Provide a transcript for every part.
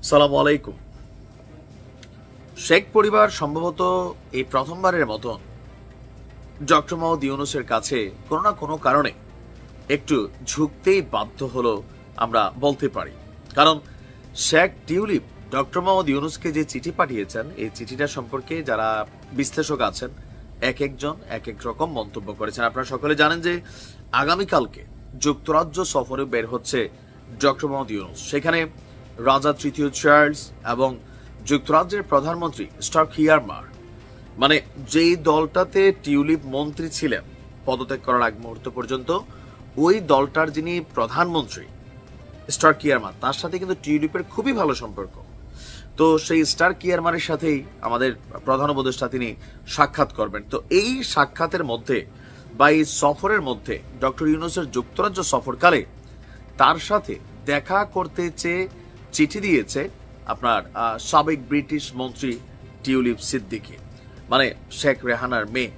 সালামু আলাইকুম। শেখ পরিবার সম্ভবত এই প্রথমবারের মতন ডক্টর মোহাম্মদ ইউনূসের কাছে কোনো না কোনো কারণে একটু ঝুঁকতেই বাধ্য হলো আমরা বলতে পারি। কারণ শেখ টিউলিপ ডক্টর মোহাম্মদ ইউনূসকে যে চিঠি পাঠিয়েছেন, এই চিঠিটা সম্পর্কে যারা বিশ্লেষক আছেন এক একজন এক এক রকম মন্তব্য করেছেন। আপনারা সকলে জানেন যে আগামীকালকে যুক্তরাজ্য সফরে বের হচ্ছে ডক্টর মোহাম্মদ ইউনূস। সেখানে রাজা তৃতীয় চার্লস এবং যুক্তরাজ্যের প্রধানমন্ত্রী স্টারকিয়ারমার, মানে যেই দলটাতে টিউলিপ মন্ত্রী ছিলেন পদত্যাগ করার আগ মুহূর্ত পর্যন্ত, ওই দলটার যিনি প্রধানমন্ত্রী স্টারকিয়ারমার, তার সাথে কিন্তু টিউলিপের খুবই ভালো সম্পর্ক। তো সেই স্টারকিয়ারমারের সাথেই আমাদের প্রধান উপদেষ্টা তিনি সাক্ষাৎ করবেন। তো এই সাক্ষাতের মধ্যে বা এই সফরের মধ্যে ডক্টর ইউনূসের যুক্তরাজ্য সফরকালে তার সাথে দেখা করতে চেয়ে চিঠি দিয়েছে আপনার সাবেক ব্রিটিশ মন্ত্রী টিউলিপ সিদ্দিকী, মানে শেখ রেহানার মেয়ে।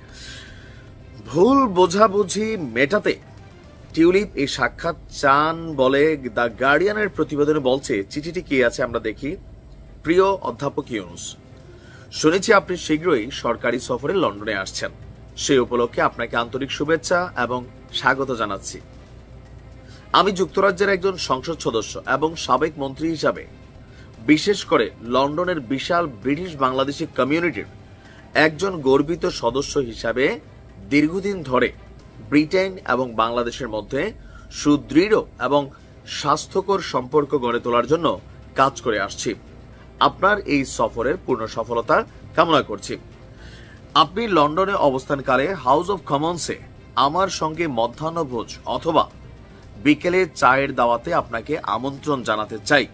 ভুল বোঝাবুঝি মেটাতে টিউলিপ এই সাক্ষাৎ চান বলে দ্য গার্ডিয়ানের প্রতিবেদনে বলছে। চিঠিটি কি আছে আমরা দেখি। প্রিয় অধ্যাপক ইউনূস, শুনেছি আপনি শীঘ্রই সরকারি সফরে লন্ডনে আসছেন। সেই উপলক্ষে আপনাকে আন্তরিক শুভেচ্ছা এবং স্বাগত জানাচ্ছি। আমি যুক্তরাজ্যের একজন সংসদ সদস্য এবং সাবেক মন্ত্রী হিসাবে, বিশেষ করে লন্ডনের বিশাল ব্রিটিশ বাংলাদেশি কমিউনিটির একজন গর্বিত সদস্য হিসাবে দীর্ঘদিন ধরে ব্রিটেন এবং বাংলাদেশের মধ্যে সুদৃঢ় এবং স্বাস্থ্যকর সম্পর্ক গড়ে তোলার জন্য কাজ করে আসছি। আপনার এই সফরের পূর্ণ সফলতা কামনা করছি। আপনি লন্ডনে অবস্থানকালে হাউস অব কমন্সে আমার সঙ্গে মধ্যাহ্নভোজ অথবা বিকেলে চায়ের দাওয়াতে আপনাকে আমন্ত্রণ জানাতে চাই।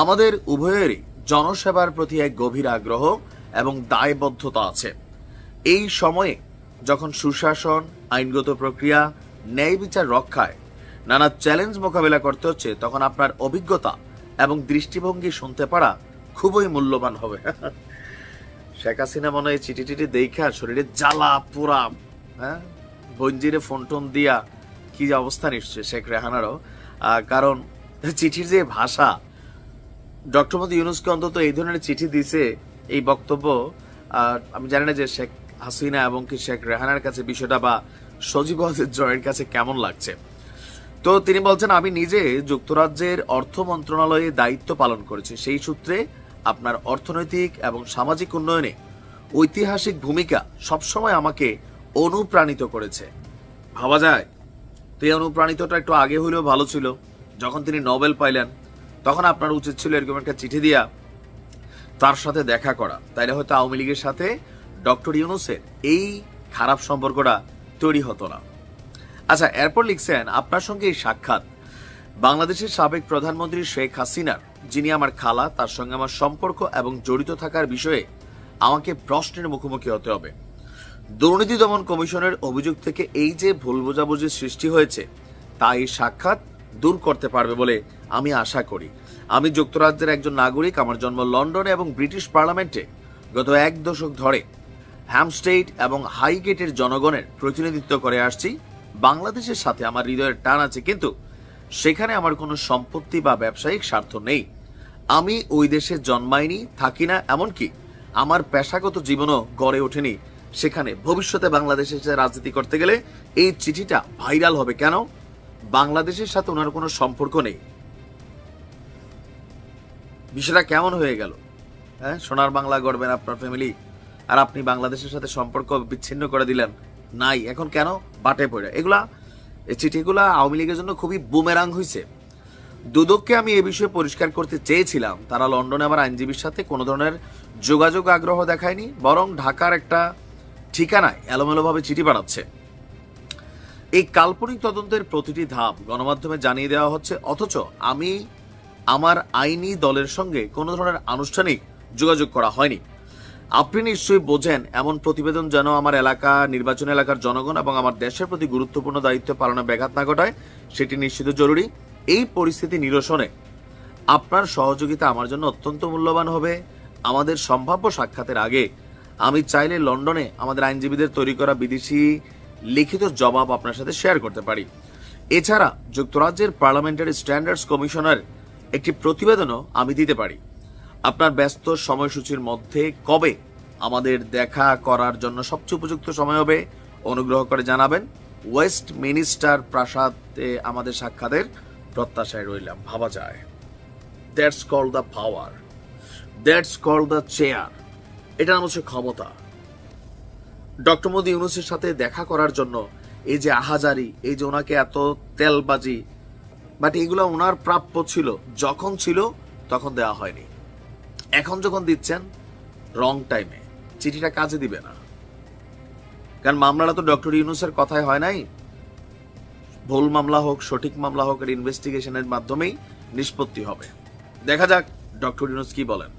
আমাদের উভয়েরই জনসেবার প্রতি এক গভীর আগ্রহ এবং দায়বদ্ধতা আছে। এই সময়ে যখন সুশাসন, আইনগত প্রক্রিয়া, ন্যায় বিচার রক্ষায় নানা চ্যালেঞ্জ মোকাবেলা করতে হচ্ছে, তখন আপনার অভিজ্ঞতা এবং দৃষ্টিভঙ্গি শুনতে পারা খুবই মূল্যবান হবে। শেখ হাসিনা মনে হয় চিঠি টিটি দেখা শরীরে জ্বালা পোড়া, হ্যাঁ, বঞ্জিরে ফোন টোন দিয়া কি অবস্থা নিশ্চয় শেখ রেহানারও। কারণ চিঠির যে ভাষা, ডক্টর মোহাম্মদ ইউনূসকে অন্তত এই ধরনের চিঠি দিছে, এই বক্তব্য আমি জানি না যে শেখ হাসিনা এবং কি শেখ রেহানার কাছে বিষয়টা বা সজীব জয়ের কাছে কেমন লাগছে। তো তিনি বলছেন, আমি নিজে যুক্তরাজ্যের অর্থ মন্ত্রণালয়ে দায়িত্ব পালন করেছি। সেই সূত্রে আপনার অর্থনৈতিক এবং সামাজিক উন্নয়নে ঐতিহাসিক ভূমিকা সবসময় আমাকে অনুপ্রাণিত করেছে। ভাবা যায় তো এই অনুপ্রাণিতটা একটু আগে হইলেও ভালো ছিল। যখন তিনি নোবেল পাইলেন তখন আপনার উচিত ছিল এরকম একটা চিঠি দিয়া তার সাথে দেখা করা, তাইলে হয়তো আওয়ামী লীগের সাথে ডক্টর ইউনূসের এই খারাপ সম্পর্কটা তৈরি হতো না। আচ্ছা, এরপর লিখছেন, আপনার সঙ্গে এই সাক্ষাৎ বাংলাদেশের সাবেক প্রধানমন্ত্রী শেখ হাসিনার, যিনি আমার খালা, তার সঙ্গে আমার সম্পর্ক এবং জড়িত থাকার বিষয়ে আমাকে প্রশ্নের মুখোমুখি হতে হবে। দুর্নীতি দমন কমিশনের অভিযোগ থেকে এই যে ভুল বোঝাবুঝির সৃষ্টি হয়েছে তা এই সাক্ষাৎ দূর করতে পারবে বলে আমি আশা করি। আমি যুক্তরাজ্যের একজন নাগরিক। আমার জন্ম লন্ডনে এবং ব্রিটিশ পার্লামেন্টে গত এক দশক ধরে হ্যামস্টেড এবং হাইগেটের জনগণের প্রতিনিধিত্ব করে আসছি। বাংলাদেশের সাথে আমার হৃদয়ের টান আছে, কিন্তু সেখানে আমার কোনো সম্পত্তি বা ব্যবসায়িক স্বার্থ নেই। আমি ওই দেশে জন্মাইনি, থাকি না, এমনকি আমার পেশাগত জীবনও গড়ে ওঠেনি সেখানে। ভবিষ্যতে বাংলাদেশে রাজনীতি করতে গেলে এই চিঠিটা ভাইরাল হবে কেন? বাংলাদেশের সাথে ওনার কোনো সম্পর্ক নেই। বিষয়টা কেমন হয়ে গেল? হ্যাঁ, সোনার বাংলা গড়বেন আপনার ফ্যামিলি, আর আপনি বাংলাদেশের সাথে সম্পর্ক বিচ্ছিন্ন করে দিলেন। নাই, এখন কেন বাটে পড়ে এগুলা? এই চিঠিগুলা আওয়ামী লীগের জন্য খুবই বুমেরাং হয়েছে। দুদককে আমি এ বিষয়ে পরিষ্কার করতে চেয়েছিলাম, তারা লন্ডনে আমার আইনজীবীর সাথে কোনো ধরনের যোগাযোগ আগ্রহ দেখায়নি, বরং ঢাকার একটা ঠিকানায় এলোমেলোভাবে চিঠি পাঠাচ্ছে। এই কাল্পনিক তদন্তের প্রতিটি ধাপ গণমাধ্যমে জানিয়ে দেওয়া হচ্ছে, অথচ আমি আমার আইনি দলের সঙ্গে কোনো ধরনের আনুষ্ঠানিক যোগাযোগ করা হয়নি। আপনি নিশ্চয়ই বোঝেন, এমন প্রতিবেদন যেন আমার এলাকা, নির্বাচন এলাকার জনগণ এবং আমার দেশের প্রতি গুরুত্বপূর্ণ দায়িত্ব পালনে ব্যাঘাত না ঘটায়, সেটি নিশ্চিত জরুরি। এই পরিস্থিতি নিরসনে আপনার সহযোগিতা আমার জন্য অত্যন্ত মূল্যবান হবে। আমাদের সম্ভাব্য সাক্ষাতের আগে আমি চাইলে লন্ডনে আমাদের আইনজীবীদের তৈরি করা বিদেশি লিখিত জবাব আপনার সাথে শেয়ার করতে পারি। এছাড়া যুক্তরাজ্যের পার্লামেন্টারি স্ট্যান্ডার্ডস কমিশনের একটি প্রতিবেদনও আমি দিতে পারি। আপনার ব্যস্ত সময়সূচির মধ্যে কবে আমাদের দেখা করার জন্য সবচেয়ে উপযুক্ত সময় হবে অনুগ্রহ করে জানাবেন। ওয়েস্ট মিনিস্টার প্রাসাদে আমাদের সাক্ষাতের প্রত্যাশায় রইলাম। ভাবা যায়, that's called the power, that's called the chair. এটা নাম হচ্ছে ক্ষমতা। ডক্টর মোহাম্মদ ইউনূসের সাথে দেখা করার জন্য এই যে আহাজারি, এই যে ওনাকে এত তেলবাজি, বাট এগুলো ওনার প্রাপ্য ছিল, যখন ছিল তখন দেওয়া হয়নি। এখন যখন দিচ্ছেন রং টাইমে, চিঠিটা কাজে দিবে না। কারণ মামলাটা তো ডক্টর ইউনূসের কথায় হয় নাই। ভুল মামলা হোক, সঠিক মামলা হোক, এর ইনভেস্টিগেশনের মাধ্যমেই নিষ্পত্তি হবে। দেখা যাক ডক্টর ইউনূস কি বলেন।